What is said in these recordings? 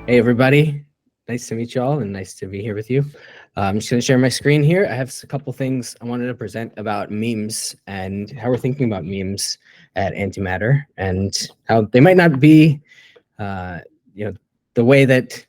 Hey, everybody. Nice to meet you all and nice to be here with you. I'm just going to share my screen here. I have a couple things I wanted to present about memes and how we're thinking about memes at Antimatter and how they might not be, uh, the way that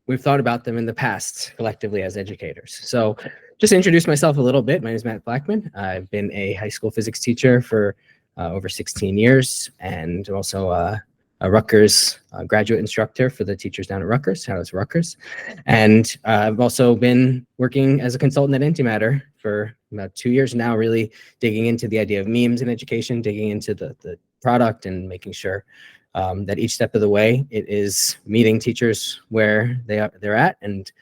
we've thought about them in the past collectively as educators. So just to introduce myself a little bit, my name is Matt Blackman. I've been a high school physics teacher for over 16 years and also a Rutgers graduate instructor for the teachers down at Rutgers. Shout out to Rutgers. And I've also been working as a consultant at Antimatter for about 2 years now, really digging into the idea of memes in education, digging into the product and making sure that each step of the way it is meeting teachers where they're at and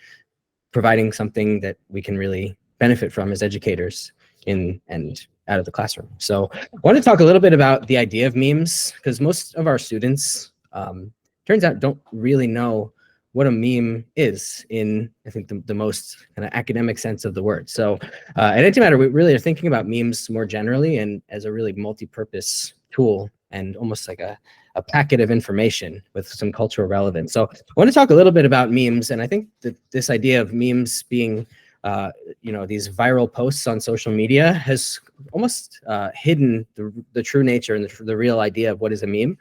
providing something that we can really benefit from as educators in and out of the classroom. So I want to talk a little bit about the idea of memes, because most of our students, turns out, don't really know what a meme is in, I think, the most kind of academic sense of the word. So at Antimatter, we really are thinking about memes more generally and as a really multi-purpose tool and almost like a packet of information with some cultural relevance. So I want to talk a little bit about memes, and I think that this idea of memes being these viral posts on social media has almost hidden the true nature and the real idea of what is a meme,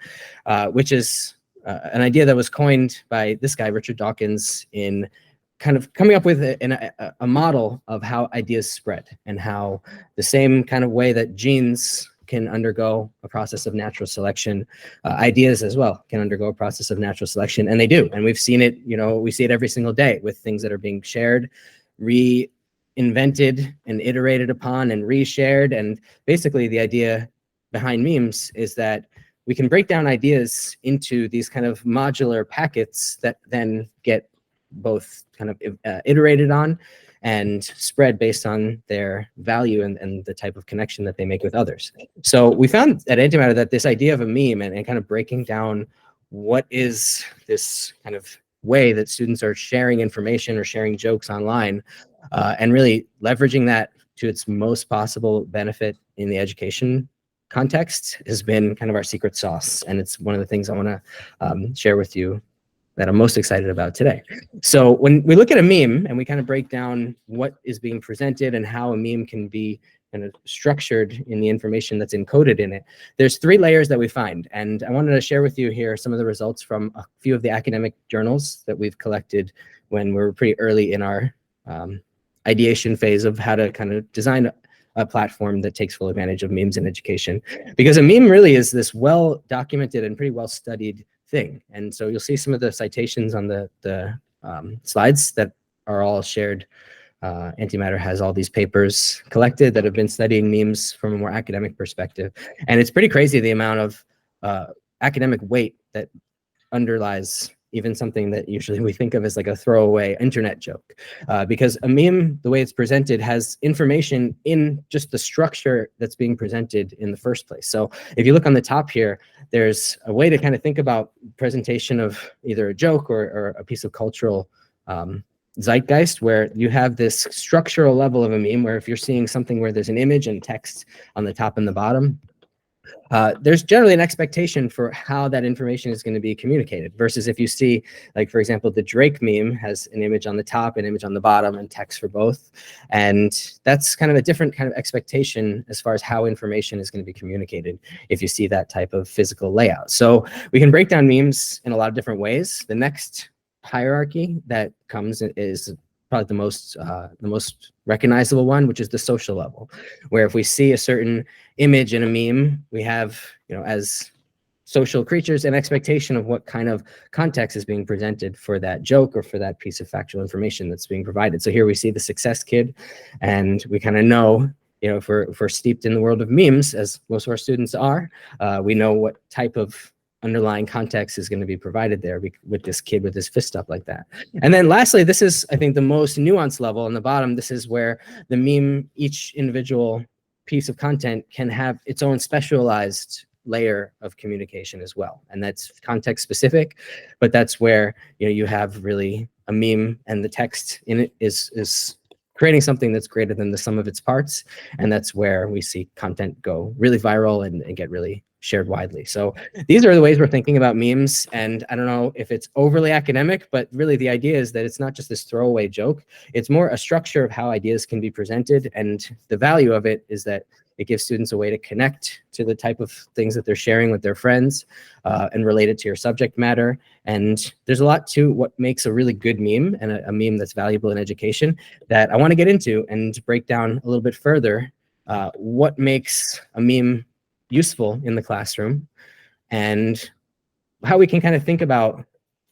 which is an idea that was coined by this guy, Richard Dawkins, in kind of coming up with a model of how ideas spread and how the same kind of way that genes can undergo a process of natural selection, ideas as well can undergo a process of natural selection, and they do. And we've seen it, we see it every single day with things that are being shared, reinvented and iterated upon and reshared. And basically the idea behind memes is that we can break down ideas into these kind of modular packets that then get both kind of iterated on and spread based on their value and the type of connection that they make with others. So we found at Antimatter that this idea of a meme and kind of breaking down what is this kind of way that students are sharing information or sharing jokes online, and really leveraging that to its most possible benefit in the education context has been kind of our secret sauce. And it's one of the things I want to share with you that I'm most excited about today. So when we look at a meme and we kind of break down what is being presented and how a meme can be kind of structured in the information that's encoded in it, there's 3 layers that we find. And I wanted to share with you here some of the results from a few of the academic journals that we've collected when we're pretty early in our ideation phase of how to kind of design a platform that takes full advantage of memes in education. Because a meme really is this well-documented and pretty well-studied thing. And so you'll see some of the citations on the slides that are all shared. Antimatter has all these papers collected that have been studying memes from a more academic perspective. And it's pretty crazy the amount of academic weight that underlies even something that usually we think of as like a throwaway internet joke. Because a meme, the way it's presented, has information in just the structure that's being presented in the first place. So if you look on the top here, there's a way to kind of think about presentation of either a joke or a piece of cultural zeitgeist, where you have this structural level of a meme, where if you're seeing something where there's an image and text on the top and the bottom, there's generally an expectation for how that information is going to be communicated, versus if you see, like, for example, the Drake meme has an image on the top, an image on the bottom, and text for both. And that's kind of a different kind of expectation as far as how information is going to be communicated if you see that type of physical layout. So we can break down memes in a lot of different ways. The next hierarchy that comes is probably the most recognizable one, which is the social level, where if we see a certain image in a meme, we have, as social creatures, an expectation of what kind of context is being presented for that joke or for that piece of factual information that's being provided. So here we see the success kid, and we kind of know, if we're steeped in the world of memes, as most of our students are, we know what type of underlying context is going to be provided there with this kid with his fist up like that. And then lastly, this is, I think, the most nuanced level on the bottom. This is where the meme, each individual piece of content, can have its own specialized layer of communication as well. And that's context specific, but that's where you have really a meme and the text in it is creating something that's greater than the sum of its parts. And that's where we see content go really viral and get really shared widely. So these are the ways we're thinking about memes. And I don't know if it's overly academic, but really the idea is that it's not just this throwaway joke. It's more a structure of how ideas can be presented. And the value of it is that it gives students a way to connect to the type of things that they're sharing with their friends and relate it to your subject matter. And there's a lot to what makes a really good meme and a meme that's valuable in education that I want to get into and break down a little bit further. What makes a meme useful in the classroom and how we can kind of think about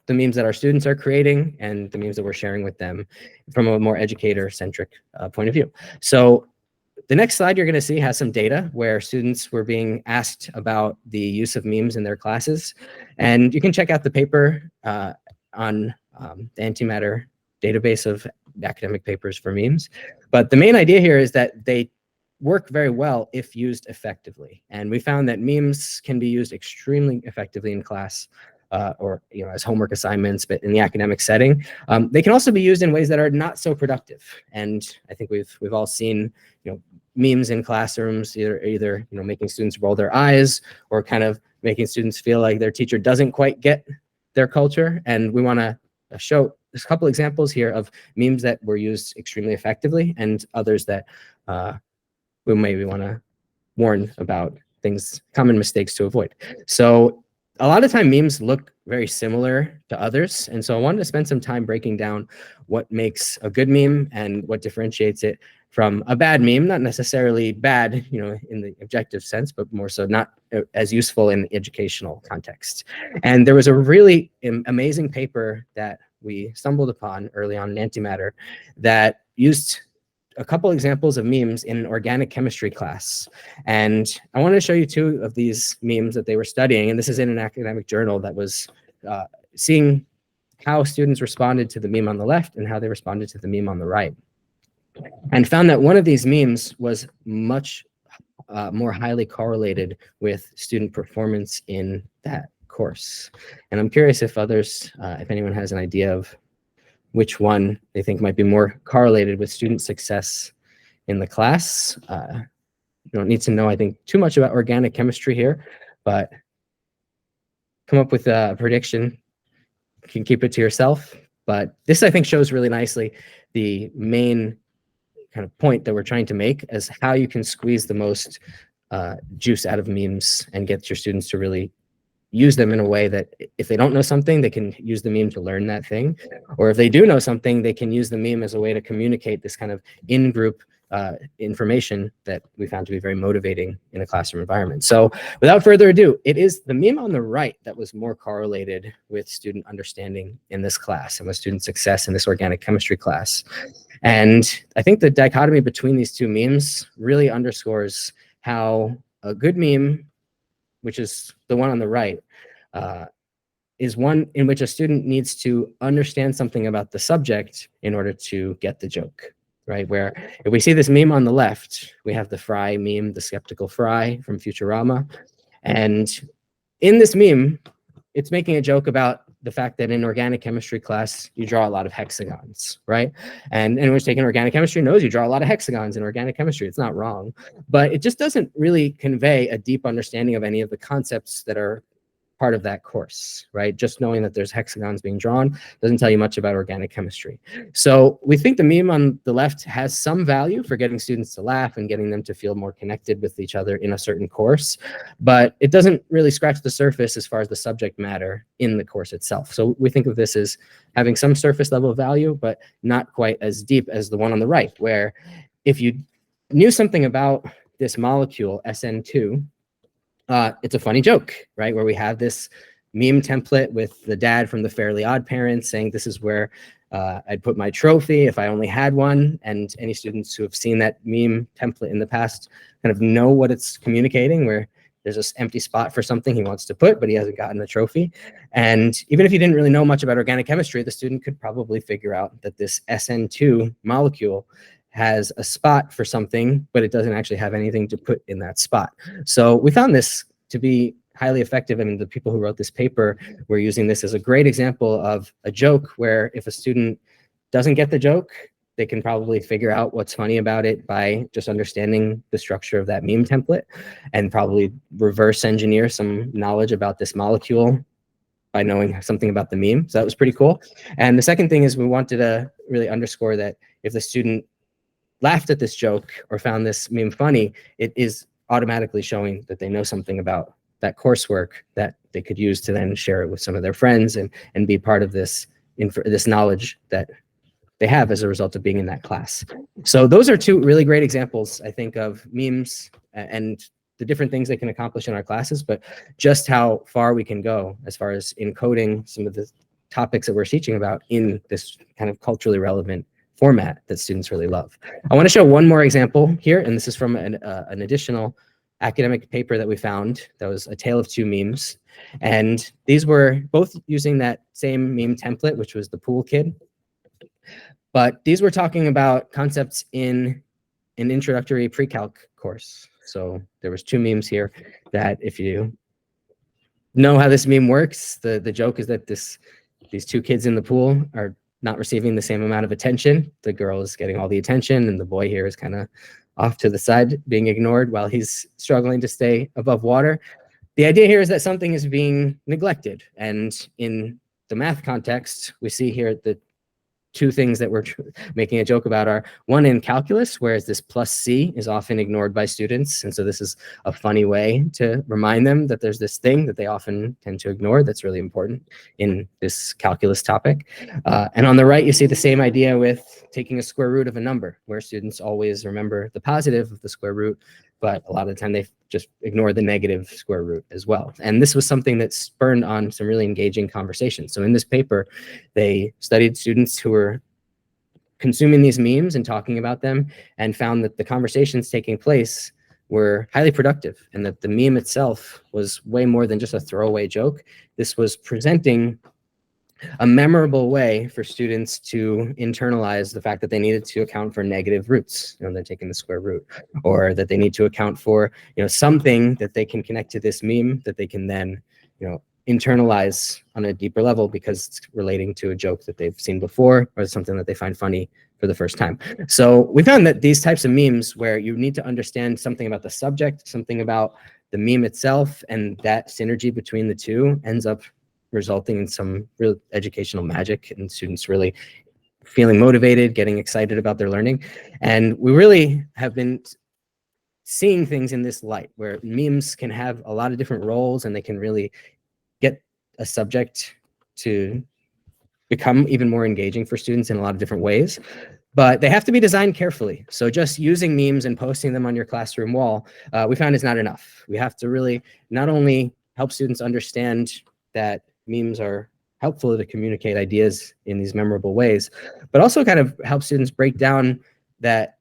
the memes that our students are creating and the memes that we're sharing with them from a more educator-centric point of view. So the next slide you're going to see has some data where students were being asked about the use of memes in their classes. And you can check out the paper on the Antimatter database of academic papers for memes. But the main idea here is that they work very well if used effectively. And we found that memes can be used extremely effectively in class or as homework assignments, but in the academic setting. They can also be used in ways that are not so productive. And I think we've all seen memes in classrooms, either making students roll their eyes or kind of making students feel like their teacher doesn't quite get their culture. And we want to show a couple examples here of memes that were used extremely effectively and others that we maybe want to warn about common mistakes to avoid. So a lot of time memes look very similar to others. And so I wanted to spend some time breaking down what makes a good meme and what differentiates it from a bad meme, not necessarily bad, in the objective sense, but more so not as useful in educational context. And there was a really amazing paper that we stumbled upon early on in Antimatter that used a couple examples of memes in an organic chemistry class. And I wanted to show you two of these memes that they were studying. And this is in an academic journal that was seeing how students responded to the meme on the left and how they responded to the meme on the right. And found that one of these memes was much more highly correlated with student performance in that course. And I'm curious if if anyone has an idea of which one they think might be more correlated with student success in the class. You don't need to know, I think, too much about organic chemistry here, but come up with a prediction. You can keep it to yourself. But this, I think, shows really nicely the main kind of point that we're trying to make as how you can squeeze the most juice out of memes and get your students to really use them in a way that if they don't know something, they can use the meme to learn that thing. Or if they do know something, they can use the meme as a way to communicate this kind of in-group information that we found to be very motivating in a classroom environment. So without further ado, it is the meme on the right that was more correlated with student understanding in this class and with student success in this organic chemistry class. And I think the dichotomy between these two memes really underscores how a good meme, which is the one on the right, is one in which a student needs to understand something about the subject in order to get the joke, right? Where if we see this meme on the left, we have the Fry meme, the skeptical Fry from Futurama. And in this meme, it's making a joke about the fact that in organic chemistry class, you draw a lot of hexagons, right? And anyone who's taken organic chemistry knows you draw a lot of hexagons in organic chemistry. It's not wrong, but it just doesn't really convey a deep understanding of any of the concepts that are part of that course, right? Just knowing that there's hexagons being drawn doesn't tell you much about organic chemistry. So we think the meme on the left has some value for getting students to laugh and getting them to feel more connected with each other in a certain course, but it doesn't really scratch the surface as far as the subject matter in the course itself. So we think of this as having some surface level value, but not quite as deep as the one on the right, where if you knew something about this molecule, SN2, it's a funny joke, right? Where we have this meme template with the dad from the Fairly Odd Parents saying, this is where I'd put my trophy if I only had one. And any students who have seen that meme template in the past kind of know what it's communicating, where there's this empty spot for something he wants to put, but he hasn't gotten a trophy. And even if he didn't really know much about organic chemistry, the student could probably figure out that this SN2 molecule has a spot for something, but it doesn't actually have anything to put in that spot. So we found this to be highly effective. I mean, the people who wrote this paper were using this as a great example of a joke where if a student doesn't get the joke, they can probably figure out what's funny about it by just understanding the structure of that meme template, and probably reverse engineer some knowledge about this molecule by knowing something about the meme. So that was pretty cool. And the second thing is we wanted to really underscore that if the student laughed at this joke or found this meme funny, it is automatically showing that they know something about that coursework that they could use to then share it with some of their friends and be part of this knowledge that they have as a result of being in that class. So those are two really great examples, I think, of memes and the different things they can accomplish in our classes, but just how far we can go as far as encoding some of the topics that we're teaching about in this kind of culturally relevant format that students really love. I want to show one more example here, and this is from an additional academic paper that we found that was a tale of two memes. And these were both using that same meme template, which was the pool kid. But these were talking about concepts in an introductory pre-calc course. So there was two memes here that if you know how this meme works, the joke is that these two kids in the pool are not receiving the same amount of attention. The girl is getting all the attention and the boy here is kind of off to the side being ignored while he's struggling to stay above water. The idea here is that something is being neglected. And in the math context, we see here that two things that we're making a joke about are one in calculus, whereas this plus C is often ignored by students. And so this is a funny way to remind them that there's this thing that they often tend to ignore that's really important in this calculus topic. And on the right, you see the same idea with taking a square root of a number, where students always remember the positive of the square root, but a lot of the time they just ignore the negative square root as well. And this was something that spurred on some really engaging conversations. So in this paper, they studied students who were consuming these memes and talking about them, and found that the conversations taking place were highly productive, and that the meme itself was way more than just a throwaway joke. This was presenting a memorable way for students to internalize the fact that they needed to account for negative roots, they're taking the square root, or that they need to account for, something that they can connect to this meme that they can then, internalize on a deeper level because it's relating to a joke that they've seen before or something that they find funny for the first time. So we found that these types of memes where you need to understand something about the subject, something about the meme itself, and that synergy between the two ends up resulting in some real educational magic and students really feeling motivated, getting excited about their learning. And we really have been seeing things in this light where memes can have a lot of different roles and they can really get a subject to become even more engaging for students in a lot of different ways. But they have to be designed carefully. So just using memes and posting them on your classroom wall, we found is not enough. We have to really not only help students understand that memes are helpful to communicate ideas in these memorable ways, but also kind of help students break down that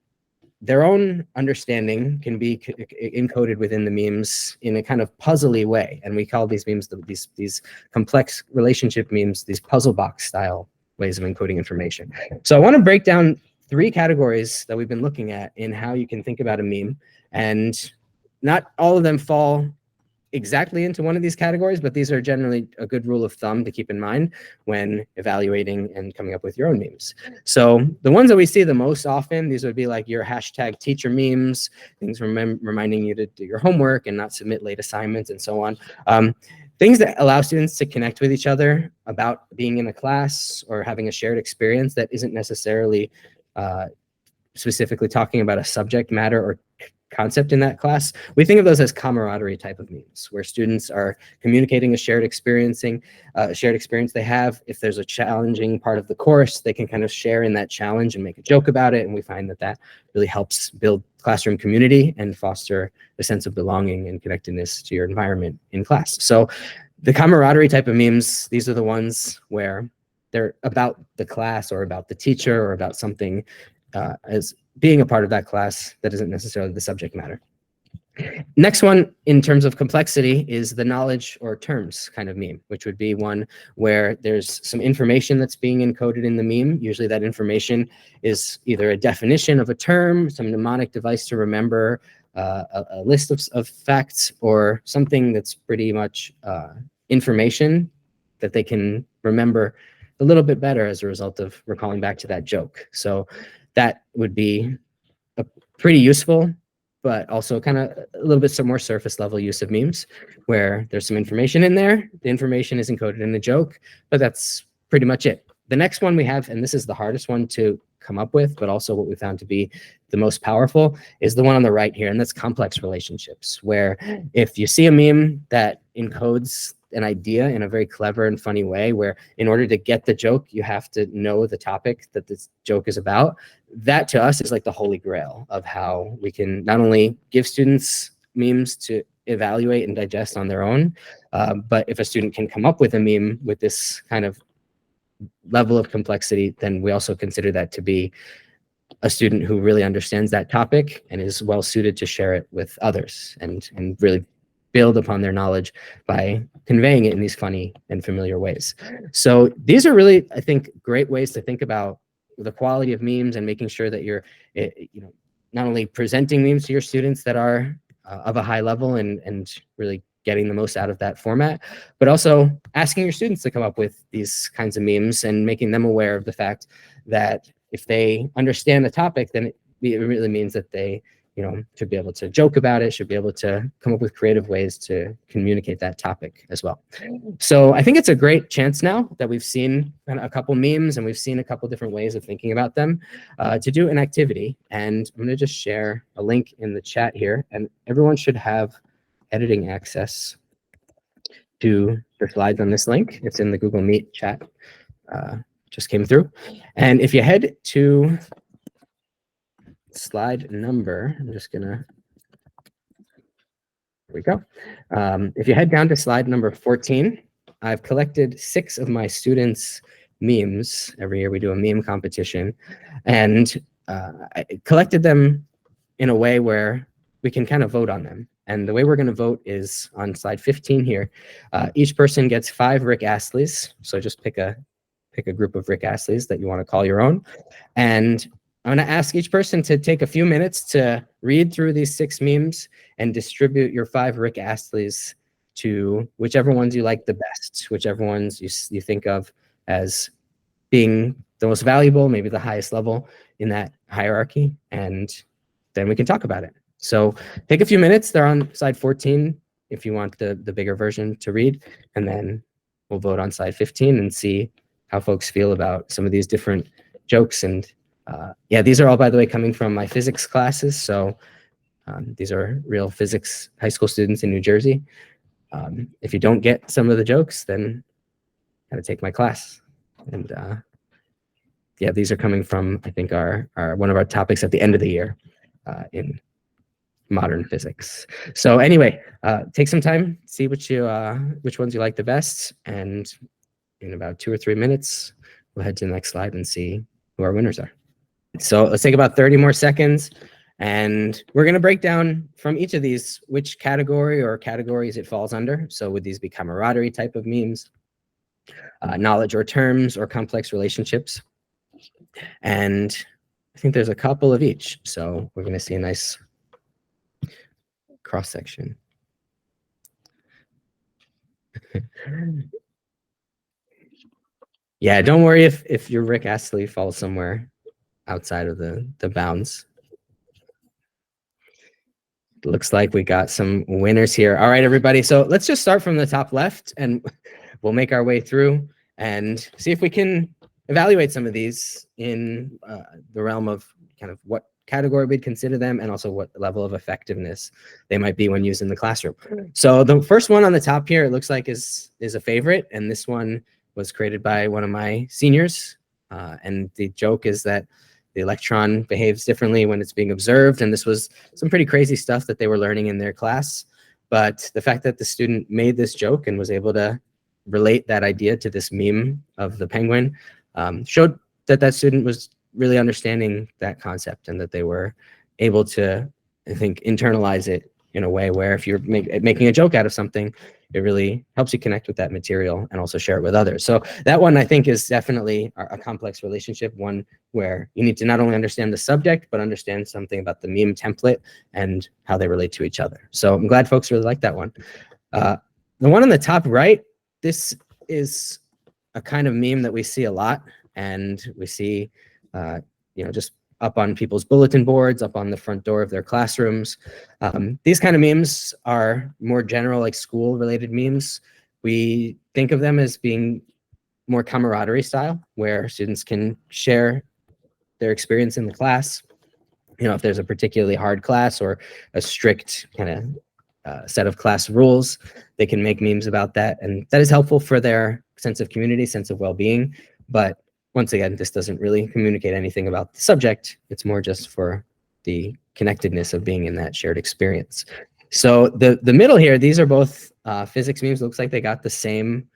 their own understanding can be encoded within the memes in a kind of puzzly way. And we call these memes these complex relationship memes, these puzzle box style ways of encoding information. So I want to break down 3 categories that we've been looking at in how you can think about a meme. And not all of them fall exactly into one of these categories, but these are generally a good rule of thumb to keep in mind when evaluating and coming up with your own memes. So the ones that we see the most often, these would be like your hashtag teacher memes, things reminding you to do your homework and not submit late assignments and so on. Things that allow students to connect with each other about being in a class or having a shared experience that isn't necessarily specifically talking about a subject matter or concept in that class. We think of those as camaraderie type of memes, where students are communicating a shared experience they have. If there's a challenging part of the course, they can kind of share in that challenge and make a joke about it. And we find that that really helps build classroom community and foster a sense of belonging and connectedness to your environment in class. So the camaraderie type of memes, these are the ones where they're about the class or about the teacher or about something as being a part of that class that isn't necessarily the subject matter. Next one in terms of complexity is the knowledge or terms kind of meme, which would be one where there's some information that's being encoded in the meme. Usually that information is either a definition of a term, some mnemonic device to remember a list of facts, or something that's pretty much information that they can remember a little bit better as a result of recalling back to that joke. So that would be a pretty useful, but also kind of a little bit some more surface level use of memes, where there's some information in there. The information is encoded in the joke, but that's pretty much it. The next one we have, and this is the hardest one to come up with, but also what we found to be the most powerful, is the one on the right here, and that's complex relationships, where if you see a meme that encodes an idea in a very clever and funny way, where in order to get the joke, you have to know the topic that this joke is about, that to us is like the holy grail of how we can not only give students memes to evaluate and digest on their own, but if a student can come up with a meme with this kind of level of complexity, then we also consider that to be a student who really understands that topic and is well suited to share it with others and really build upon their knowledge by conveying it in these funny and familiar ways. So these are really, I think, great ways to think about the quality of memes and making sure that you're, not only presenting memes to your students that are of a high level and really getting the most out of that format, but also asking your students to come up with these kinds of memes and making them aware of the fact that if they understand the topic, then it really means that they should be able to joke about it, should be able to come up with creative ways to communicate that topic as well. So I think it's a great chance now that we've seen a couple memes and we've seen a couple different ways of thinking about them to do an activity. And I'm gonna just share a link in the chat here, and everyone should have editing access to the slides on this link. It's in the Google Meet chat, just came through. And if you head to slide number, I'm just gonna, here we go. If you head down to slide number 14, I've collected 6 of my students' memes. Every year we do a meme competition, and I collected them in a way where we can kind of vote on them. And the way we're going to vote is on slide 15 here. Each person gets 5 Rick Astleys. So just pick a group of Rick Astleys that you want to call your own. And I'm going to ask each person to take a few minutes to read through these 6 memes and distribute your 5 Rick Astleys to whichever ones you like the best, whichever ones you think of as being the most valuable, maybe the highest level in that hierarchy. And then we can talk about it. So take a few minutes. They're on slide 14 if you want the bigger version to read, and then we'll vote on slide 15 and see how folks feel about some of these different jokes. And yeah, these are all, by the way, coming from my physics classes. So these are real physics high school students in New Jersey. If you don't get some of the jokes, then gotta take my class. And yeah, these are coming from, I think, our one of our topics at the end of the year in modern physics. So anyway, take some time, see which ones you like the best, and in about 2 or 3 minutes, we'll head to the next slide and see who our winners are. So let's take about 30 more seconds, and we're going to break down from each of these which category or categories it falls under. So would these be camaraderie type of memes, knowledge or terms, or complex relationships? And I think there's a couple of each. So we're going to see a nice cross section. Yeah, don't worry if your Rick Astley falls somewhere outside of the bounds. Looks like we got some winners here. All right, everybody. So let's just start from the top left, and we'll make our way through and see if we can evaluate some of these in the realm of kind of what category we'd consider them, and also what level of effectiveness they might be when used in the classroom. So the first one on the top here, it looks like is a favorite, and this one was created by one of my seniors. And the joke is that the electron behaves differently when it's being observed, and this was some pretty crazy stuff that they were learning in their class. But the fact that the student made this joke and was able to relate that idea to this meme of the penguin showed that that student was really understanding that concept, and that they were able to, I think, internalize it in a way where if you're making a joke out of something, it really helps you connect with that material and also share it with others. So that one, I think, is definitely a complex relationship, one where you need to not only understand the subject, but understand something about the meme template and how they relate to each other. So I'm glad folks really like that one. The one on the top right, this is a kind of meme that we see a lot, and we see just up on people's bulletin boards, up on the front door of their classrooms. These kind of memes are more general, like school-related memes. We think of them as being more camaraderie style, where students can share their experience in the class. You know, if there's a particularly hard class or a strict kind of set of class rules, they can make memes about that. And that is helpful for their sense of community, sense of well-being. But once again, this doesn't really communicate anything about the subject. It's more just for the connectedness of being in that shared experience. So the middle here, these are both physics memes. Looks like they got the same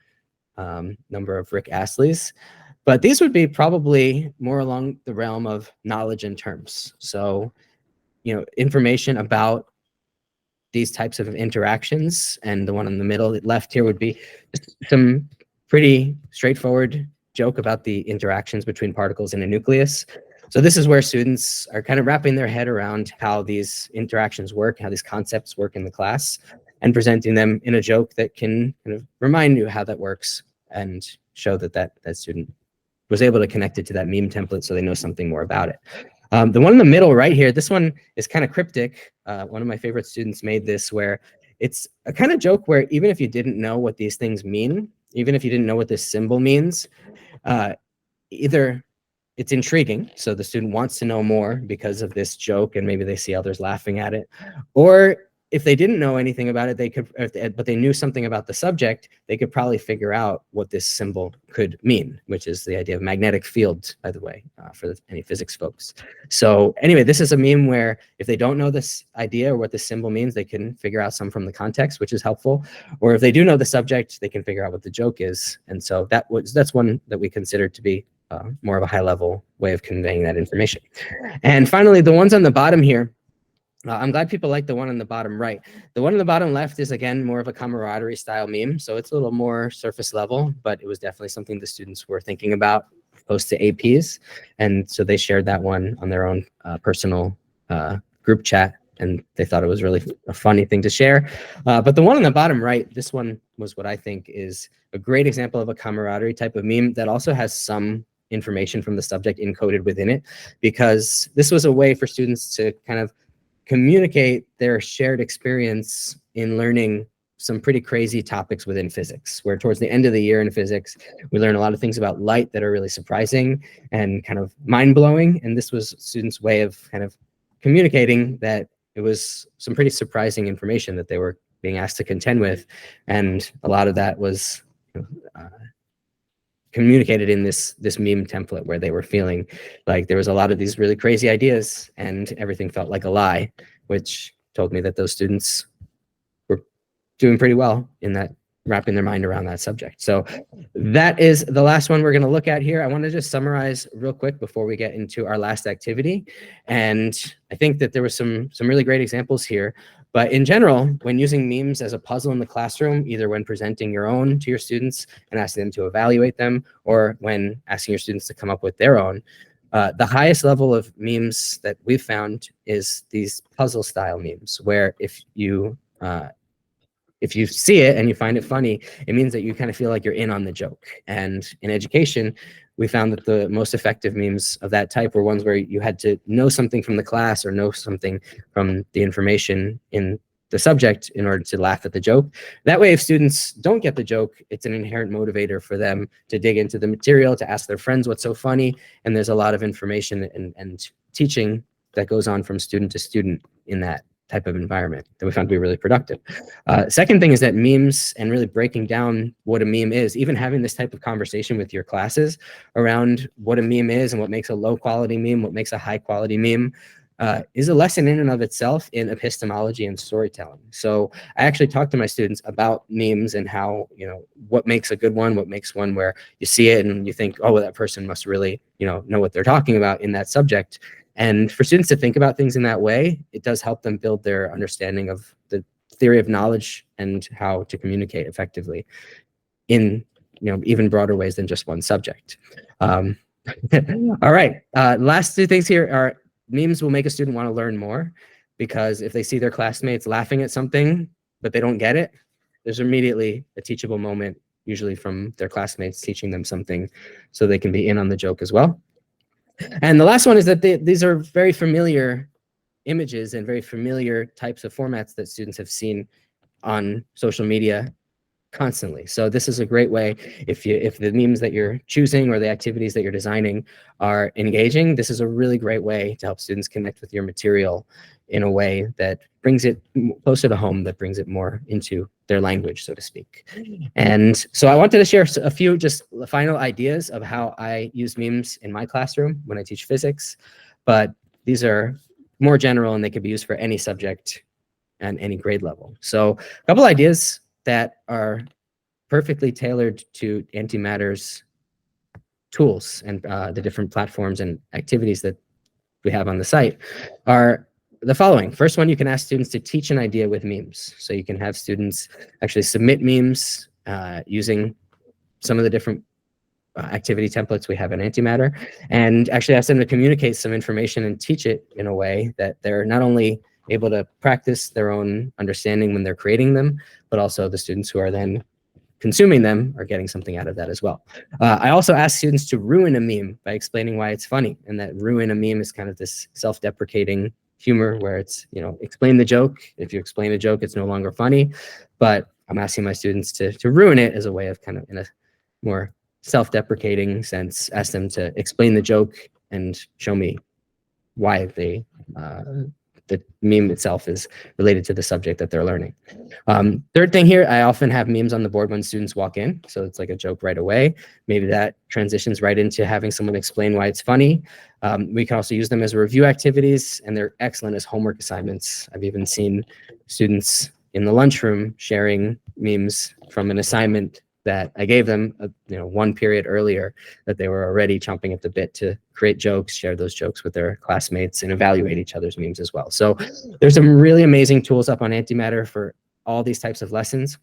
number of Rick Astley's. But these would be probably more along the realm of knowledge and terms. So, you know, information about these types of interactions, and the one in the middle left here would be just some pretty straightforward joke about the interactions between particles in a nucleus. So this is where students are kind of wrapping their head around how these interactions work, how these concepts work in the class, and presenting them in a joke that can kind of remind you how that works and show that that student was able to connect it to that meme template so they know something more about it. The one in the middle right here, this one is kind of cryptic. One of my favorite students made this, where it's a kind of joke where even if you didn't know what these things mean, even if you didn't know what this symbol means, either it's intriguing, so the student wants to know more because of this joke and maybe they see others laughing at it, or if they didn't know anything about it, they could, but they knew something about the subject, they could probably figure out what this symbol could mean, which is the idea of magnetic field, by the way, for any physics folks. So anyway, this is a meme where if they don't know this idea or what this symbol means, they can figure out some from the context, which is helpful. Or if they do know the subject, they can figure out what the joke is. And so that's one that we consider to be more of a high level way of conveying that information. And finally, the ones on the bottom here, I'm glad people like the one on the bottom right. The one on the bottom left is, again, more of a camaraderie style meme. So it's a little more surface level, but it was definitely something the students were thinking about post to APs. And so they shared that one on their own personal group chat, and they thought it was really a funny thing to share. But the one on the bottom right, this one was what I think is a great example of a camaraderie type of meme that also has some information from the subject encoded within it, because this was a way for students to kind of communicate their shared experience in learning some pretty crazy topics within physics, where towards the end of the year in physics, we learn a lot of things about light that are really surprising and kind of mind-blowing. And this was students' way of kind of communicating that it was some pretty surprising information that they were being asked to contend with. And a lot of that was communicated in this meme template, where they were feeling like there was a lot of these really crazy ideas and everything felt like a lie, which told me that those students were doing pretty well in that, wrapping their mind around that subject. So that is the last one we're going to look at here. I want to just summarize real quick before we get into our last activity. And I think that there were some really great examples here. But in general, when using memes as a puzzle in the classroom, either when presenting your own to your students and asking them to evaluate them, or when asking your students to come up with their own, the highest level of memes that we've found is these puzzle style memes, where if you see it and you find it funny, it means that you kind of feel like you're in on the joke. And in education, we found that the most effective memes of that type were ones where you had to know something from the class or know something from the information in the subject in order to laugh at the joke. That way, if students don't get the joke, it's an inherent motivator for them to dig into the material, to ask their friends what's so funny. And there's a lot of information and teaching that goes on from student to student in that type of environment that we found to be really productive. Second thing is that memes, and really breaking down what a meme is, even having this type of conversation with your classes around what a meme is and what makes a low quality meme, what makes a high quality meme, is a lesson in and of itself in epistemology and storytelling. So I actually talked to my students about memes and how, you know, what makes a good one, what makes one where you see it and you think, oh, well, that person must really, you know what they're talking about in that subject. And for students to think about things in that way, it does help them build their understanding of the theory of knowledge and how to communicate effectively in, even broader ways than just one subject. All right, last two things here are memes will make a student want to learn more, because if they see their classmates laughing at something, but they don't get it, there's immediately a teachable moment, usually from their classmates teaching them something so they can be in on the joke as well. And the last one is that these are very familiar images and very familiar types of formats that students have seen on social media constantly. So this is a great way, if the memes that you're choosing or the activities that you're designing are engaging, this is a really great way to help students connect with your material in a way that brings it closer to home, that brings it more into their language, so to speak. And so I wanted to share a few just final ideas of how I use memes in my classroom when I teach physics, but these are more general and they can be used for any subject and any grade level. So a couple ideas that are perfectly tailored to Antimatter's tools and the different platforms and activities that we have on the site are the following. First one, you can ask students to teach an idea with memes. So you can have students actually submit memes using some of the different activity templates we have in Antimatter, and actually ask them to communicate some information and teach it in a way that they're not only able to practice their own understanding when they're creating them, but also the students who are then consuming them are getting something out of that as well. I also ask students to ruin a meme by explaining why it's funny, and that ruin a meme is kind of this self-deprecating humor where it's, you know, explain the joke. If you explain a joke, it's no longer funny, but I'm asking my students to ruin it as a way of kind of, in a more self-deprecating sense, ask them to explain the joke and show me why the meme itself is related to the subject that they're learning. Third thing here, I often have memes on the board when students walk in, so it's like a joke right away. Maybe that transitions right into having someone explain why it's funny. We can also use them as review activities, and they're excellent as homework assignments. I've even seen students in the lunchroom sharing memes from an assignment that I gave them, one period earlier, that they were already chomping at the bit to create jokes, share those jokes with their classmates, and evaluate each other's memes as well. So there's some really amazing tools up on Antimatter for all these types of lessons.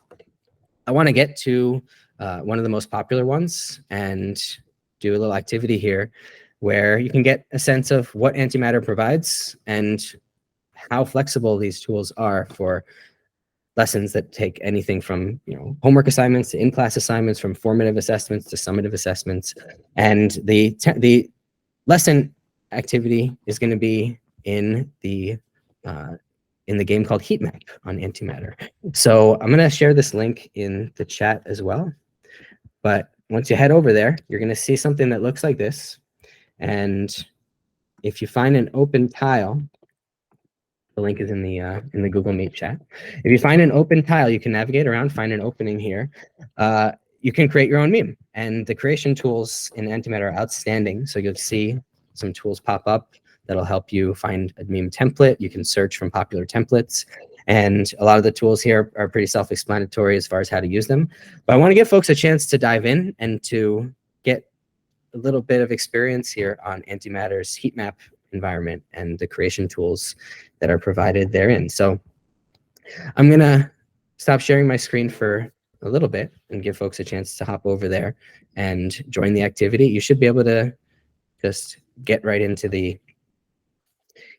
I want to get to one of the most popular ones and do a little activity here where you can get a sense of what Antimatter provides and how flexible these tools are for lessons that take anything from homework assignments to in-class assignments, from formative assessments to summative assessments. And the lesson activity is going to be in the game called Heat Map on Antimatter. So I'm going to share this link in the chat as well. But once you head over there, you're going to see something that looks like this. And if you find an open tile, the link is in the Google Meet chat. If you find an open tile, you can navigate around, find an opening here. You can create your own meme. And the creation tools in Antimatter are outstanding. So you'll see some tools pop up that'll help you find a meme template. You can search from popular templates. And a lot of the tools here are pretty self-explanatory as far as how to use them. But I want to give folks a chance to dive in and to get a little bit of experience here on Antimatter's heat map environment and the creation tools that are provided therein. So I'm going to stop sharing my screen for a little bit and give folks a chance to hop over there and join the activity. You should be able to just get right into the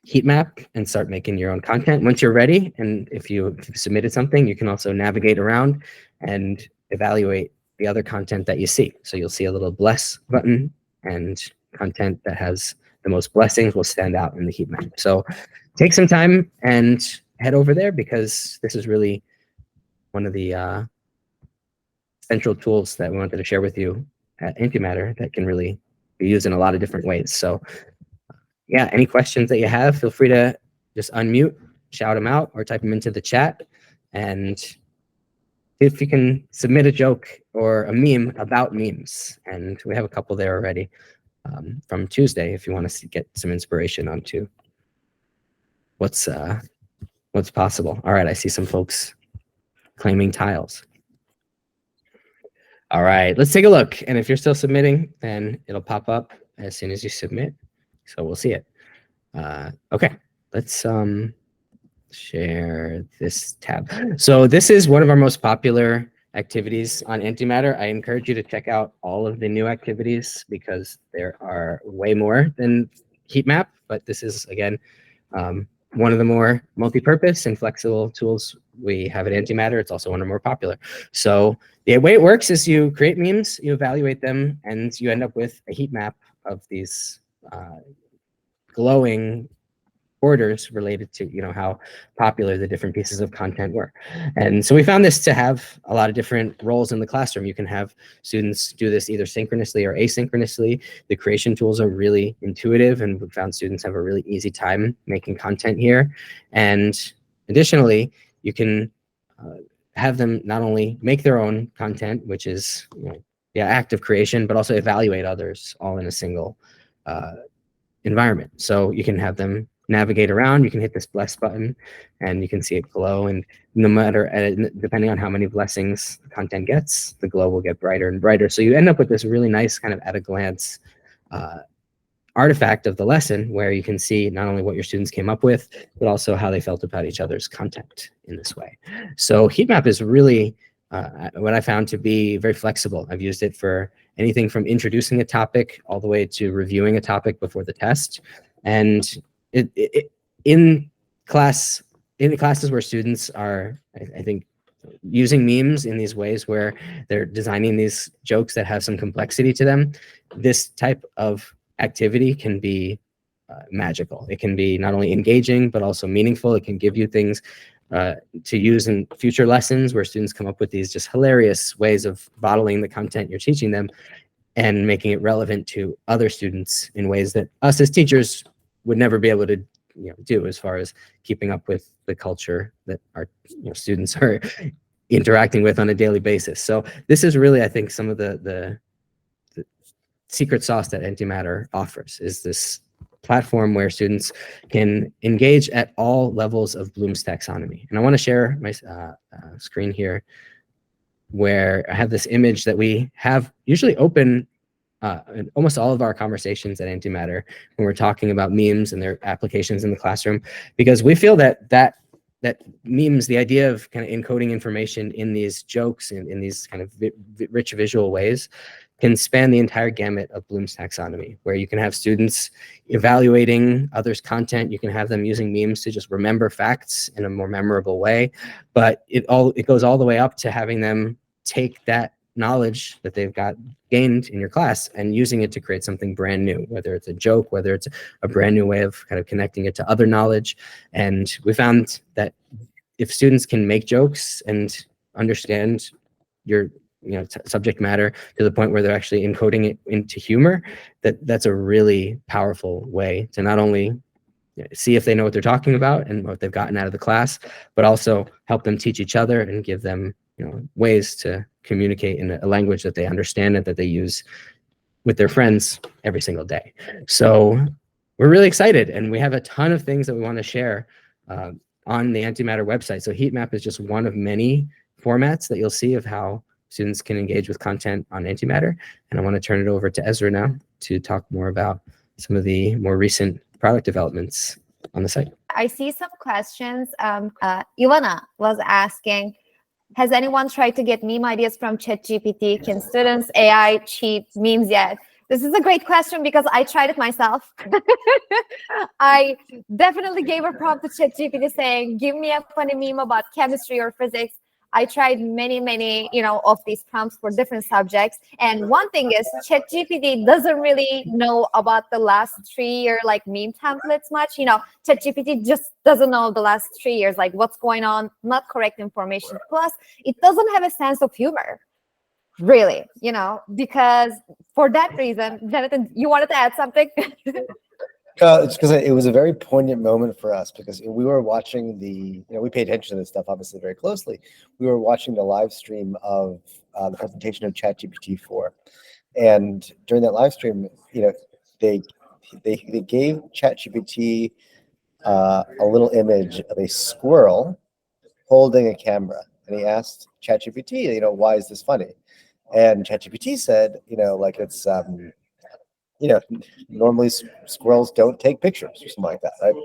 heat map and start making your own content once you're ready. And if you've submitted something, you can also navigate around and evaluate the other content that you see. So you'll see a little bless button, and content that has the most blessings will stand out in the heat map. So take some time and head over there, because this is really one of the central tools that we wanted to share with you at Antimatter that can really be used in a lot of different ways. So yeah, any questions that you have, feel free to just unmute, shout them out, or type them into the chat. And if you can submit a joke or a meme about memes, and we have a couple there already from Tuesday, if you want to get some inspiration onto what's possible. All right, I see some folks claiming tiles. All right, let's take a look. And if you're still submitting, then it'll pop up as soon as you submit. So we'll see it. Okay, let's share this tab. So this is one of our most popular activities on Antimatter. I encourage you to check out all of the new activities, because there are way more than heat map, but this is, again, one of the more multi-purpose and flexible tools we have at Antimatter. It's also one of the more popular. So the way it works is you create memes, you evaluate them, and you end up with a heat map of these glowing orders related to how popular the different pieces of content were. And so we found this to have a lot of different roles in the classroom. You can have students do this either synchronously or asynchronously. The creation tools are really intuitive, and we found students have a really easy time making content here. And additionally, you can have them not only make their own content, which is the act of creation, but also evaluate others all in a single environment. So you can have them navigate around. You can hit this bless button and you can see it glow, and no matter depending on how many blessings the content gets, the glow will get brighter and brighter. So you end up with this really nice kind of at a glance artifact of the lesson, where you can see not only what your students came up with, but also how they felt about each other's content in this way. So heat map is really what I found to be very flexible. I've used it for anything from introducing a topic all the way to reviewing a topic before the test. And in classes where students are, I think, using memes in these ways where they're designing these jokes that have some complexity to them, this type of activity can be magical. It can be not only engaging, but also meaningful. It can give you things to use in future lessons where students come up with these just hilarious ways of bottling the content you're teaching them and making it relevant to other students in ways that us as teachers would never be able to do, as far as keeping up with the culture that our students are interacting with on a daily basis. So this is really, I think, some of the secret sauce that Antimatter offers, is this platform where students can engage at all levels of Bloom's taxonomy. And I want to share my screen here, where I have this image that we have usually open in almost all of our conversations at Antimatter when we're talking about memes and their applications in the classroom, because we feel that memes, the idea of kind of encoding information in these jokes and in these kind of rich visual ways, can span the entire gamut of Bloom's taxonomy, where you can have students evaluating others' content. You can have them using memes to just remember facts in a more memorable way, but it goes all the way up to having them take that knowledge that they've got gained in your class and using it to create something brand new, whether it's a joke, whether it's a brand new way of kind of connecting it to other knowledge. And we found that if students can make jokes and understand your subject matter to the point where they're actually encoding it into humor, that's a really powerful way to not only see if they know what they're talking about and what they've gotten out of the class, but also help them teach each other and give them ways to communicate in a language that they understand and that they use with their friends every single day. So we're really excited, and we have a ton of things that we want to share on the Antimatter website. So heat map is just one of many formats that you'll see of how students can engage with content on Antimatter. And I want to turn it over to Ezra now to talk more about some of the more recent product developments on the site. I see some questions. Ivana was asking, has anyone tried to get meme ideas from ChatGPT? Can students AI cheat memes yet? This is a great question because I tried it myself. I definitely gave a prompt to ChatGPT saying, give me a funny meme about chemistry or physics. I tried many, of these prompts for different subjects. And one thing is ChatGPT doesn't really know about the last 3 year meme templates much. ChatGPT just doesn't know the last 3 years, what's going on, not correct information. Plus, it doesn't have a sense of humor, really, because for that reason, Jonathan, you wanted to add something? It's because it was a very poignant moment for us, because we were watching we pay attention to this stuff obviously very closely. We were watching the live stream of the presentation of ChatGPT 4, and during that live stream, they gave ChatGPT a little image of a squirrel holding a camera, and he asked ChatGPT, why is this funny? And ChatGPT said, it's normally squirrels don't take pictures or something like that, right?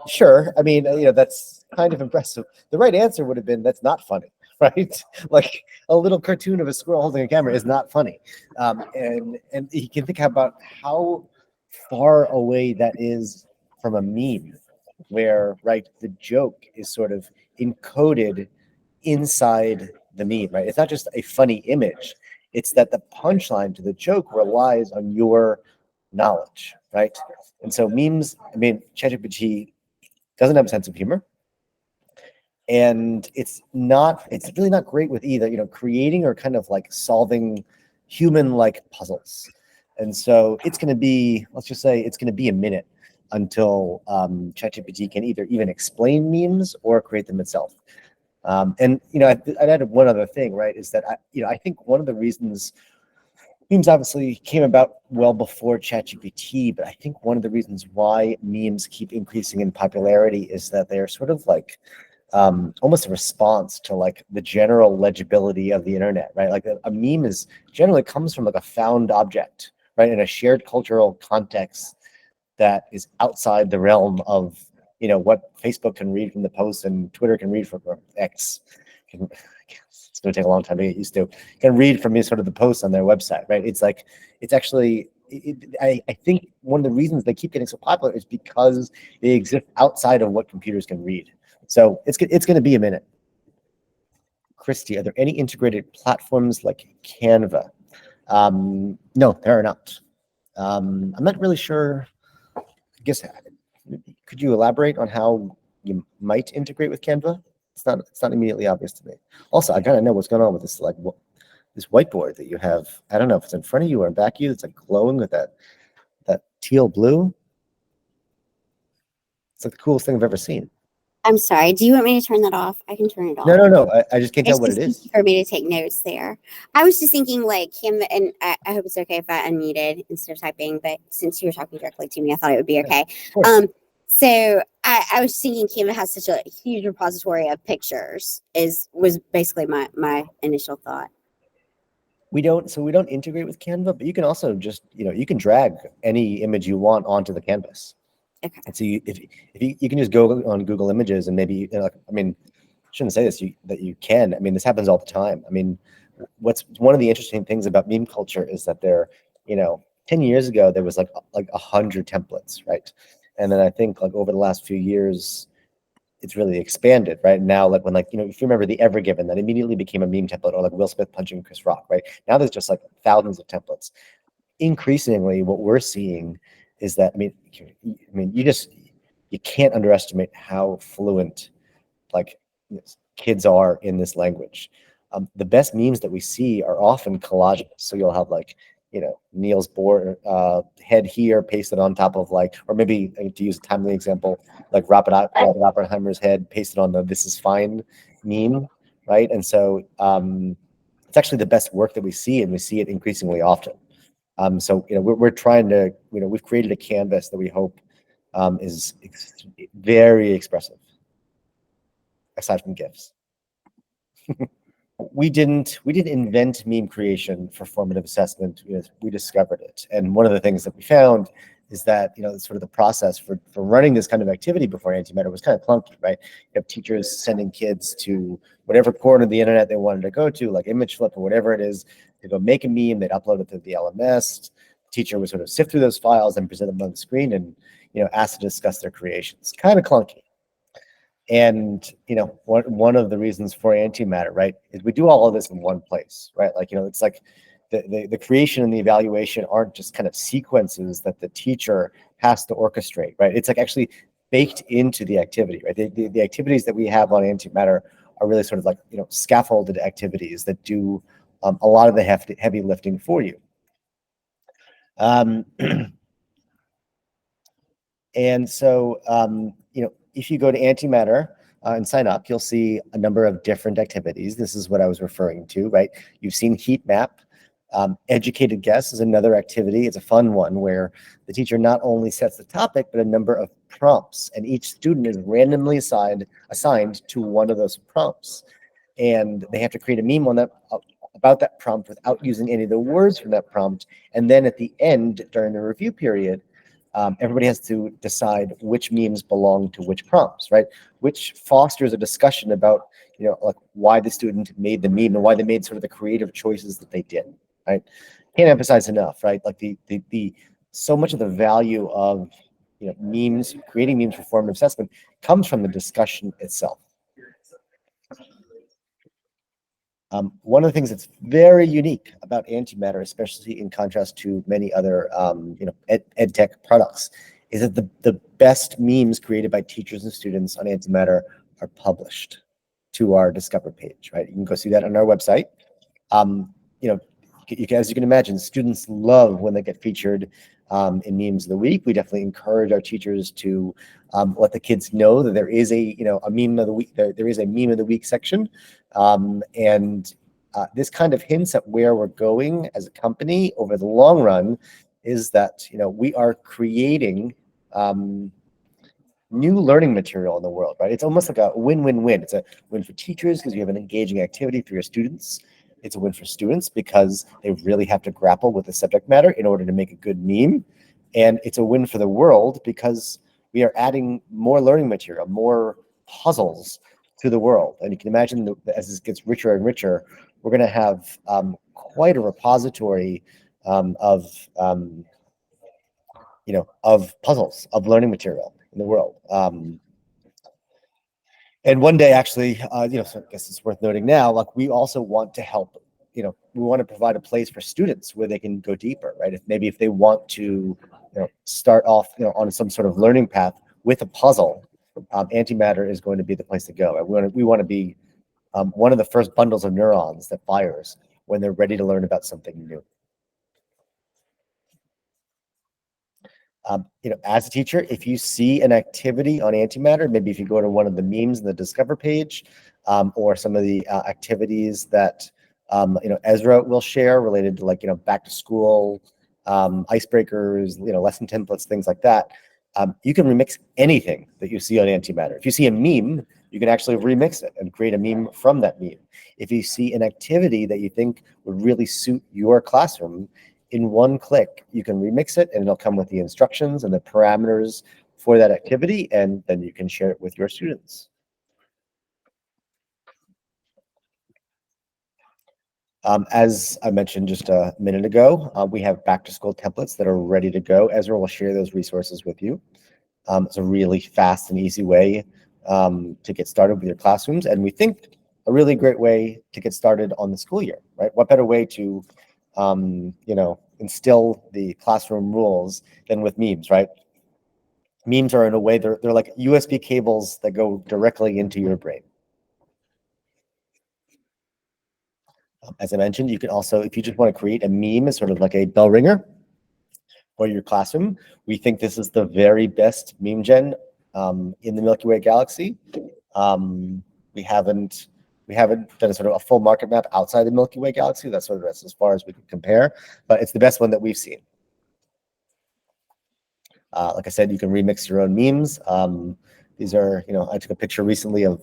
Sure. I mean, that's kind of impressive. The right answer would have been, that's not funny, right? A little cartoon of a squirrel holding a camera is not funny. And you can think about how far away that is from a meme, where, right, the joke is sort of encoded inside the meme, right? It's not just a funny image. It's that the punchline to the joke relies on your knowledge, right? And so memes, I mean, ChatGPT doesn't have a sense of humor. And it's really not great with either, creating or kind of like solving human-like puzzles. And so it's going to be, let's just say it's going to be a minute until ChatGPT can either even explain memes or create them itself. And I'd add one other thing, right? Is that I think one of the reasons memes obviously came about well before ChatGPT, but I think one of the reasons why memes keep increasing in popularity is that they're sort of like almost a response to like the general legibility of the internet, right? Like a meme is generally comes from like a found object, right, in a shared cultural context that is outside the realm of what Facebook can read from the post and Twitter can read from X. It's going to take a long time to get used to. Can read from sort of the posts on their website, right? It's like it's actually. I think one of the reasons they keep getting so popular is because they exist outside of what computers can read. So it's going to be a minute. Christy, are there any integrated platforms like Canva? No, there are not. I'm not really sure. I guess, could you elaborate on how you might integrate with Canva? It's not immediately obvious to me. Also, I gotta know what's going on with this this whiteboard that you have. I don't know if it's in front of you or back of you. It's like glowing with that teal blue. It's like the coolest thing I've ever seen. I'm sorry. Do you want me to turn that off? I can turn it off. No. I just can't tell what it is. For me to take notes there. I was just thinking like Canva, and I hope it's okay if I unmuted instead of typing, but since you were talking directly to me, I thought it would be okay. So I was thinking Canva has such a huge repository of pictures was basically my initial thought. We don't integrate with Canva, but you can also just, you can drag any image you want onto the canvas. Okay. And so if you can just go on Google Images and maybe, I shouldn't say this, that you can. I mean, this happens all the time. I mean, what's one of the interesting things about meme culture is that 10 years ago, there was like 100 templates, right? And then I think like over the last few years, it's really expanded, right? Now, like when if you remember the Ever Given, that immediately became a meme template, or like Will Smith punching Chris Rock, right? Now there's just like thousands of templates. Increasingly, what we're seeing is that you can't underestimate how fluent like kids are in this language. The best memes that we see are often collages. So you'll have Niels Bohr head here pasted on top of or maybe to use a timely example, like Robert Oppenheimer's head pasted on the "This is fine" meme, right? And so it's actually the best work that we see, and we see it increasingly often. So we're trying to we've created a canvas that we hope is very expressive, aside from GIFs. We didn't invent meme creation for formative assessment. We discovered it, and one of the things that we found is that sort of the process for running this kind of activity before Antimatter was kind of clunky, right? You have teachers sending kids to whatever corner of the internet they wanted to go to, like ImageFlip or whatever it is, to go make a meme. They'd upload it to the LMS. The teacher would sort of sift through those files and present them on the screen, and ask to discuss their creations. Kind of clunky. And one of the reasons for Antimatter, right, is we do all of this in one place, right? It's like the creation and the evaluation aren't just kind of sequences that the teacher has to orchestrate, right? It's like actually baked into the activity, right? The activities that we have on Antimatter are really sort of like scaffolded activities that do a lot of the heavy lifting for you. And so if you go to Antimatter and sign up, you'll see a number of different activities. This is what I was referring to, right? You've seen heat map. Educated guess is another activity. It's a fun one where the teacher not only sets the topic, but a number of prompts, and each student is randomly assigned to one of those prompts. And they have to create a meme on that about that prompt without using any of the words from that prompt. And then at the end, during the review period, everybody has to decide which memes belong to which prompts, right? Which fosters a discussion about, like why the student made the meme and why they made sort of the creative choices that they did, right? Can't emphasize enough, right? Like the so much of the value of memes, creating memes for formative assessment comes from the discussion itself. One of the things that's very unique about Antimatter, especially in contrast to many other ed tech products, is that the best memes created by teachers and students on Antimatter are published to our Discover page, right? You can go see that on our website. As you can imagine, students love when they get featured in memes of the week. We definitely encourage our teachers to let the kids know that there is a meme of the week. There is a meme of the week section, this kind of hints at where we're going as a company over the long run. Is that we are creating new learning material in the world, right? It's almost like a win-win-win. It's a win for teachers because you have an engaging activity for your students. It's a win for students because they really have to grapple with the subject matter in order to make a good meme. And it's a win for the world because we are adding more learning material, more puzzles to the world. And you can imagine that as this gets richer and richer, we're going to have quite a repository of puzzles, of learning material in the world. And one day, actually, so I guess it's worth noting now, like we also want to help, we want to provide a place for students where they can go deeper, right? If they want to, start off, on some sort of learning path with a puzzle, Antimatter is going to be the place to go. We want to be one of the first bundles of neurons that fires when they're ready to learn about something new. As a teacher, if you see an activity on Antimatter, maybe if you go to one of the memes in the Discover page, or some of the activities that Ezra will share related to back to school, icebreakers, lesson templates, things like that. You can remix anything that you see on Antimatter. If you see a meme, you can actually remix it and create a meme from that meme. If you see an activity that you think would really suit your classroom, in one click, you can remix it and it'll come with the instructions and the parameters for that activity, and then you can share it with your students. As I mentioned just a minute ago, we have back to school templates that are ready to go. Ezra will share those resources with you. It's a really fast and easy way to get started with your classrooms, and we think a really great way to get started on the school year, right? What better way to instill the classroom rules than with memes, right? Memes are, in a way, they're like USB cables that go directly into your brain. As I mentioned, you can also, if you just want to create a meme as sort of like a bell ringer for your classroom, we think this is the very best meme gen in the Milky Way galaxy. We haven't done a sort of a full market map outside the Milky Way galaxy. That's sort of as far as we can compare, but it's the best one that we've seen. Like I said, you can remix your own memes. These are, I took a picture recently of,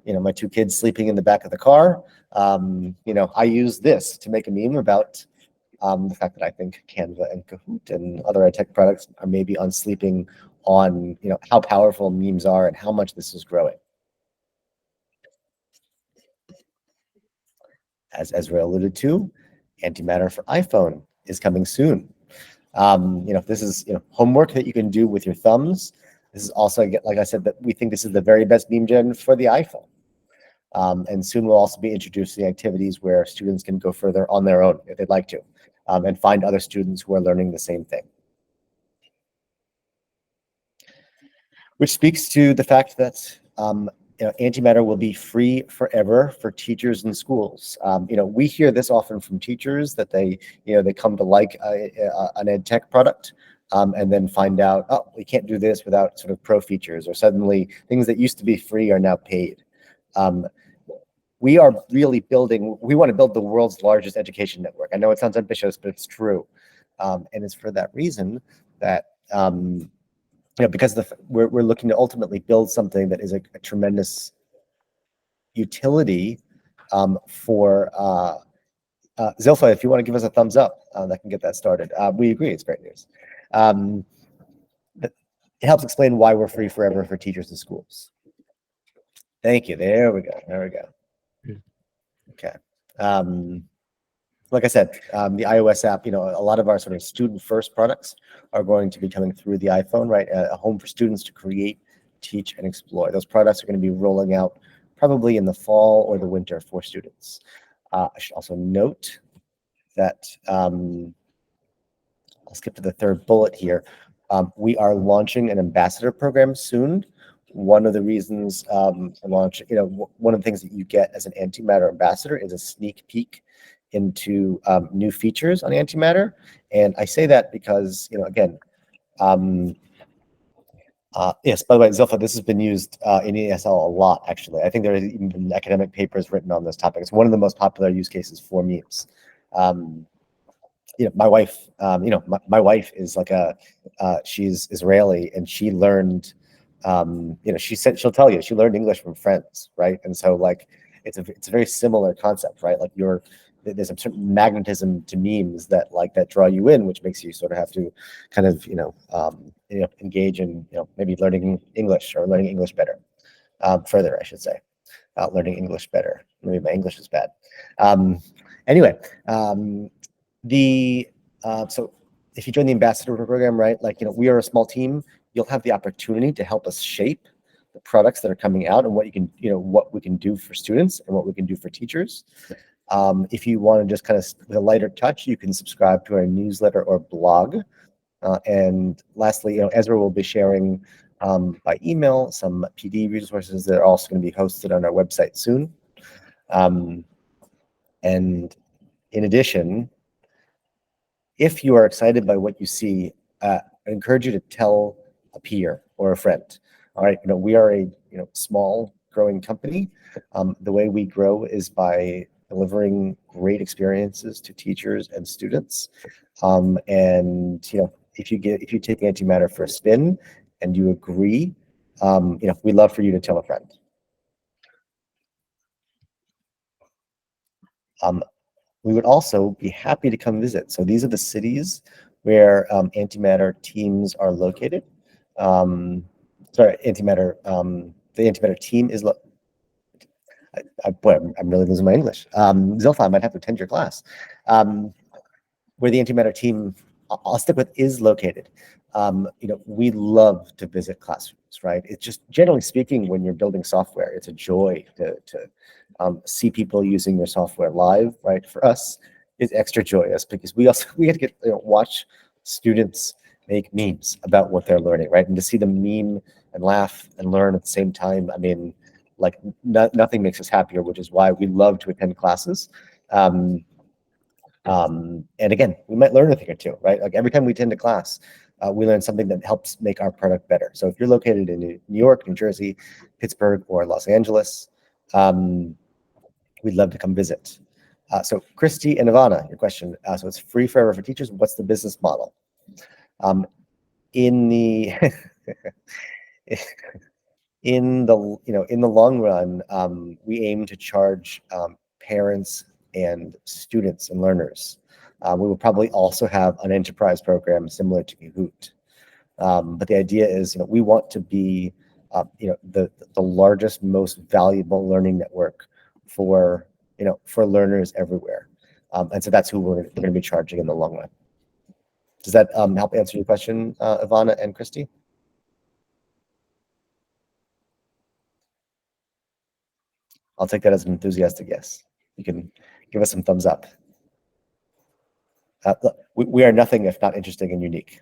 my two kids sleeping in the back of the car. I use this to make a meme about the fact that I think Canva and Kahoot and other ed tech products are maybe on sleeping on, how powerful memes are and how much this is growing. As Ezra alluded to, Antimatter for iPhone is coming soon. This is homework that you can do with your thumbs. This is also, like I said, that we think this is the very best meme gen for the iPhone. And soon we'll also be introducing activities where students can go further on their own if they'd like to, and find other students who are learning the same thing. Which speaks to the fact that Antimatter will be free forever for teachers and schools. We hear this often from teachers that they come to like an ed tech product, and then find out, oh, we can't do this without sort of pro features, or suddenly things that used to be free are now paid. We are really we want to build the world's largest education network. I know it sounds ambitious, but it's true. And it's for that reason that because we're looking to ultimately build something that is a tremendous utility for Zilpha. If you want to give us a thumbs up, that can get that started. We agree, it's great news. It helps explain why we're free forever for teachers and schools. Thank you. There we go. Okay. Like I said, the iOS app, a lot of our sort of student-first products are going to be coming through the iPhone, right? A home for students to create, teach, and explore. Those products are going to be rolling out probably in the fall or the winter for students. I should also note that I'll skip to the third bullet here. We are launching an ambassador program soon. One of the reasons to launch, one of the things that you get as an Antimatter ambassador is a sneak peek into new features on Antimatter. And I say that because, again, yes, by the way, Zilpha, this has been used in ESL a lot, actually. I think there have even been academic papers written on this topic. It's one of the most popular use cases for memes. My wife, my wife is like she's Israeli, and she learned, she said, she'll tell you, she learned English from friends, right? And so like, it's a very similar concept, right? Like there's a certain magnetism to memes that draw you in, which makes you sort of have to kind of, engage in, maybe learning English or learning English better, further, I should say, learning English better. Maybe my English is bad. Anyway, so if you join the ambassador program, right, we are a small team, you'll have the opportunity to help us shape the products that are coming out and what we can do for students and what we can do for teachers. If you want to just kind of with a lighter touch, you can subscribe to our newsletter or blog. And lastly, Ezra will be sharing by email some PD resources that are also going to be hosted on our website soon. And in addition, if you are excited by what you see, I encourage you to tell a peer or a friend. All right, we are a small growing company. The way we grow is by delivering great experiences to teachers and students. And if you take Antimatter for a spin and you agree, we'd love for you to tell a friend. We would also be happy to come visit. So these are the cities where Antimatter teams are located. Sorry, Antimatter, the Antimatter team is boy, I'm really losing my English. Zilpha, I might have to attend your class. Where the Antimatter team, I'll stick with, is located. We love to visit classrooms, right? It's just, generally speaking, when you're building software, it's a joy to see people using your software live, right? For us, it's extra joyous because we get to get watch students make memes about what they're learning, right? And to see them meme and laugh and learn at the same time, I mean, like nothing makes us happier, which is why we love to attend classes. And again, we might learn a thing or two, right? Like every time we attend a class, we learn something that helps make our product better. So if you're located in New York, New Jersey, Pittsburgh, or Los Angeles, we'd love to come visit. So Christy and Ivana, your question. So it's free forever for teachers. What's the business model? In the in the long run, we aim to charge parents and students and learners. We will probably also have an enterprise program similar to Kahoot. But the idea is, we want to be, the largest, most valuable learning network for learners everywhere. And so that's who we're going to be charging in the long run. Does that help answer your question, Ivana and Christy? I'll take that as an enthusiastic yes. You can give us some thumbs up. Look, we are nothing if not interesting and unique.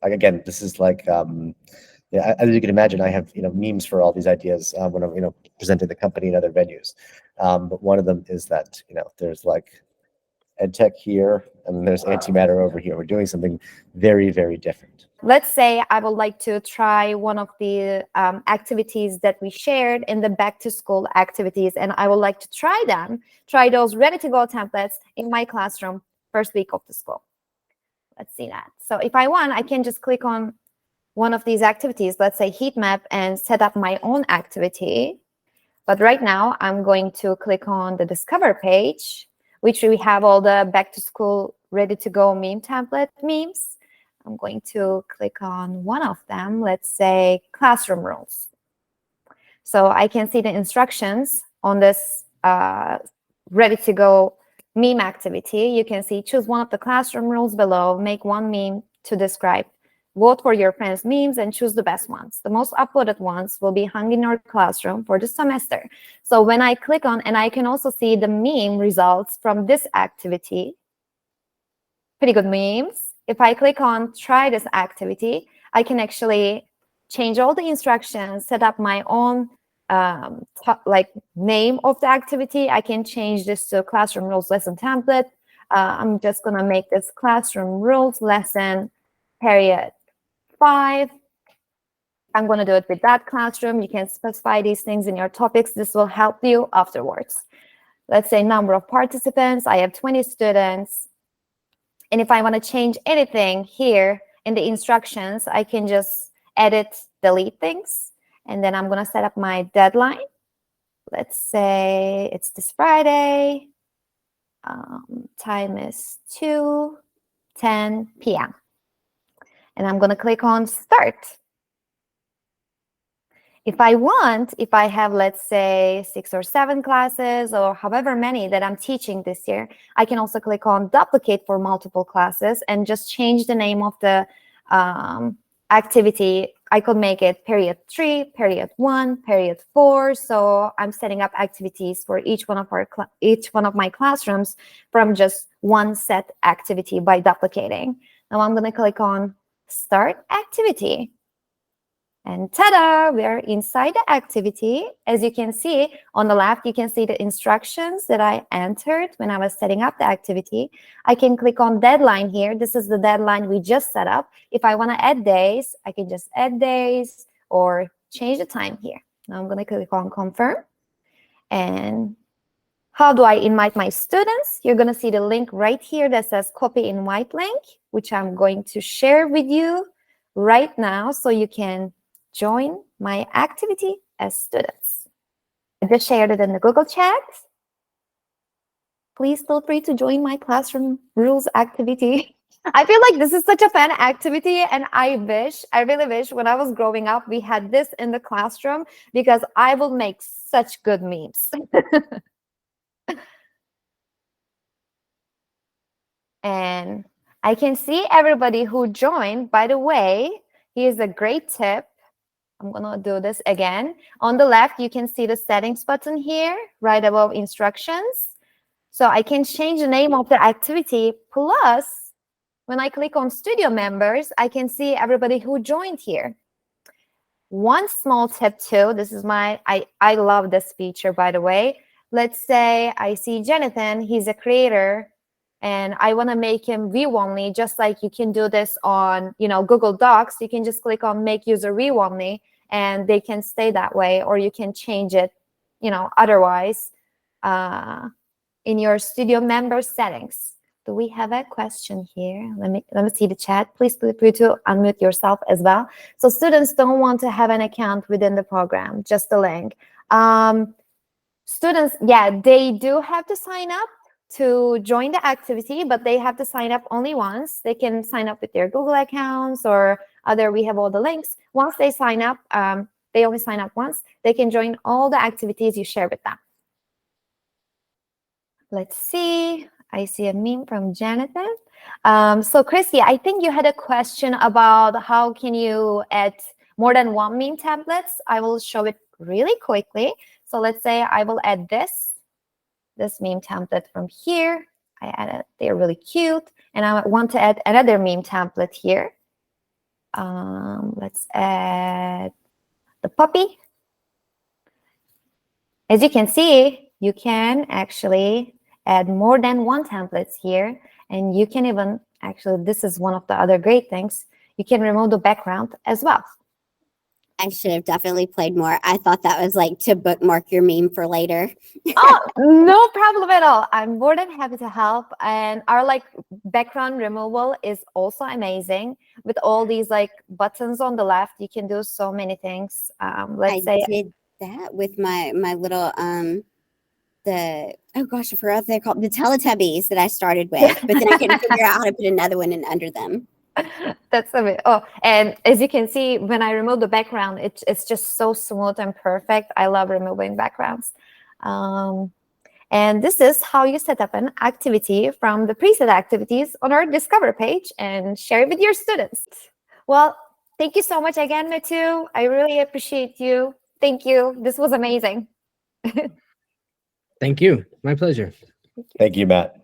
Like again, this is like, yeah, as you can imagine, I have memes for all these ideas when I'm presenting the company in other venues. But one of them is that there's like EdTech here, and there's Antimatter over here. We're doing something very, very different. Let's say I would like to try one of the activities that we shared in the back to school activities, and I would like to try those ready to go templates in my classroom first week of the school. Let's see that. So if I want, I can just click on one of these activities, let's say heat map, and set up my own activity. But right now I'm going to click on the Discover page, which we have all the back to school ready to go meme template memes. I'm going to click on one of them, let's say classroom rules. So I can see the instructions on this ready to go meme activity. You can see choose one of the classroom rules below, make one meme to describe vote for your friends' memes and choose the best ones. The most uploaded ones will be hung in your classroom for the semester. So when I click on, and I can also see the meme results from this activity, pretty good memes. If I click on try this activity, I can actually change all the instructions, set up my own like name of the activity. I can change this to classroom rules lesson template. I'm just gonna make this classroom rules lesson period 5. I'm gonna do it with that classroom. You can specify these things in your topics. This will help you afterwards. Let's say number of participants. I have 20 students. And if I want to change anything here in the instructions, I can just edit, delete things. And then I'm going to set up my deadline. Let's say it's this Friday. Time is 2:10 p.m. And I'm going to click on start. If I have, let's say, 6 or 7 classes or however many that I'm teaching this year, I can also click on duplicate for multiple classes and just change the name of the activity. I could make it period 3, period 1, period 4. So I'm setting up activities for each one of my classrooms from just one set activity by duplicating. Now I'm going to click on start activity. And ta-da, we are inside the activity. As you can see on the left, you can see the instructions that I entered when I was setting up the activity. I can click on deadline here. This is the deadline we just set up. If I want to add days, I can just add days or change the time here. Now I'm going to click on confirm. And how do I invite my students? You're going to see the link right here that says copy invite link, which I'm going to share with you right now so you can join my activity as students. I just shared it in the Google chat. Please feel free to join my classroom rules activity. I feel like this is such a fun activity, and I really wish when I was growing up, we had this in the classroom because I will make such good memes. And I can see everybody who joined. By the way, here's a great tip. I'm going to do this again. On the left, you can see the settings button here, right above instructions. So I can change the name of the activity. Plus, when I click on studio members, I can see everybody who joined here. One small tip too, this is I love this feature, by the way. Let's say I see Jonathan, he's a creator, and I want to make him view only, just like you can do this on, Google Docs. You can just click on make user view only, and they can stay that way, or you can change it, otherwise in your studio member settings. Do we have a question here? Let me see the chat. Please feel free to unmute yourself as well. So students don't want to have an account within the program, just the link. Students, yeah, they do have to sign up to join the activity, but they have to sign up only once. They can sign up with their Google accounts or other, we have all the links. Once they sign up, they only sign up once. They can join all the activities you share with them. Let's see. I see a meme from Jonathan. So Chrissy, I think you had a question about how can you add more than one meme templates. I will show it really quickly. So let's say I will add this meme template from here. I added, they're really cute. And I want to add another meme template here. Let's add the puppy. As you can see, you can actually add more than one templates here. And you can even, actually, this is one of the other great things. You can remove the background as well. I should have definitely played more. I thought that was like to bookmark your meme for later. Oh, no problem at all. I'm more than happy to help. And our background removal is also amazing. With all these buttons on the left, you can do so many things. I did that with my little I forgot what they're called, the Teletubbies that I started with, but then I couldn't figure out how to put another one in under them. That's a bit. Oh, and as you can see, when I remove the background, it's just so smooth and perfect. I love removing backgrounds. And this is how you set up an activity from the preset activities on our Discover page and share it with your students. Well, thank you so much again, Matthew. I really appreciate you. Thank you. This was amazing. Thank you. My pleasure. Thank you, Matt.